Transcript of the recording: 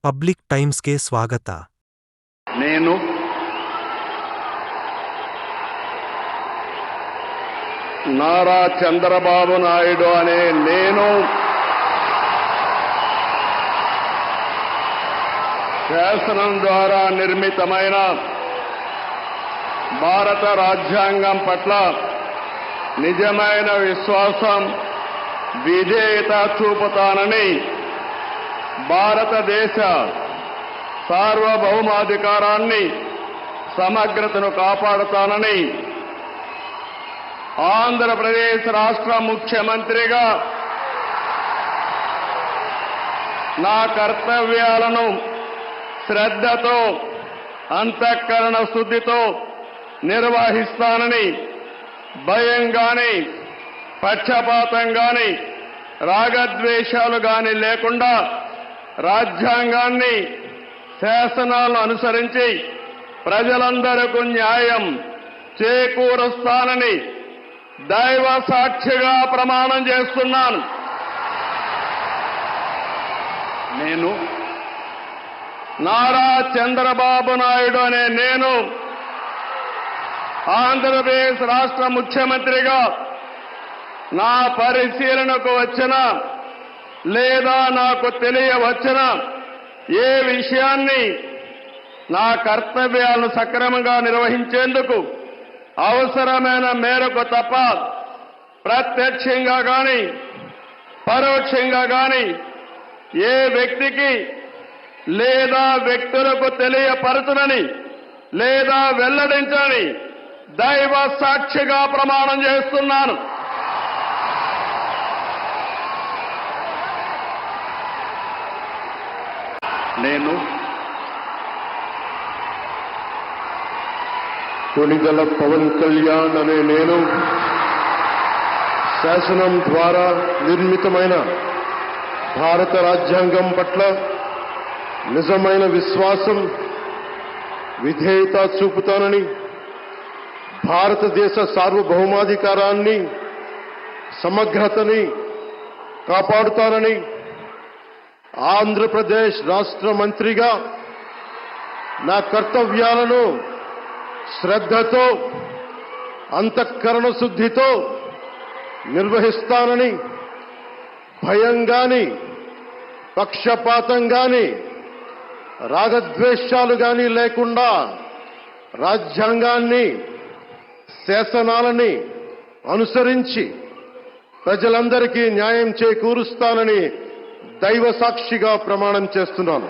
Public టైమ్స్కే స్వాగత. నేను నారా చంద్రబాబు నాయుడు అనే నేను శాసనం ద్వారా నిర్మితమైన భారత రాజ్యాంగం పట్ల నిజమైన విశ్వాసం, విధేయత చూపుతానని, భారతదేశ సార్వభౌమాధికారాన్ని, సమగ్రతను కాపాడుతానని ఆంధ్రప్రదేశ్ రాష్ట్ర ముఖ్యమంత్రిగా నా కర్తవ్యాలను శ్రద్ధతో, అంతఃకరణ శుద్ధితో నిర్వహిస్తానని, భయం గాని, పక్షపాతం గాని, రాగద్వేషాలు గాని లేకుండా రాజ్యాంగాన్ని, శాసనాలను అనుసరించి ప్రజలందరికీ న్యాయం చేకూరుస్తానని దైవ సాక్షిగా ప్రమాణం చేస్తున్నాను. నేను నారా చంద్రబాబు నాయుడు అనే నేను ఆంధ్రప్రదేశ్ రాష్ట్ర ముఖ్యమంత్రిగా నా పరిశీలనకు వచ్చిన లేదా నాకు తెలియవచ్చిన ఏ విషయాన్ని నా కర్తవ్యాలను సక్రమంగా నిర్వహించేందుకు అవసరమైన మేరకు తప్ప ప్రత్యక్షంగా గాని, పరోక్షంగా గాని ఏ వ్యక్తికి లేదా వ్యక్తులకు తెలియపరచునని లేదా వెల్లడించని దైవ సాక్షిగా ప్రమాణం చేస్తున్నాను. నేను కొనిగల పవన్ కళ్యాణ్ అనే నేను శాసనం ద్వారా నిర్మితమైన భారత రాజ్యాంగం పట్ల నిజమైన విశ్వాసం, విధేయత చూపుతానని, భారతదేశ సార్వభౌమాధికారాన్ని, సమగ్రతని కాపాడుతానని ఆంధ్రప్రదేశ్ రాష్ట్ర మంత్రిగా నా కర్తవ్యాలను శ్రద్ధతో, అంతఃకరణ శుద్ధితో నిర్వహిస్తానని, భయం గాని, పక్షపాతం గాని, రాగద్వేషాలు గాని లేకుండా రాజ్యాంగాన్ని, శాసనాలని అనుసరించి ప్రజలందరికీ న్యాయం చేకూరుస్తానని దైవ సాక్షిగా ప్రమాణం చేస్తున్నాను.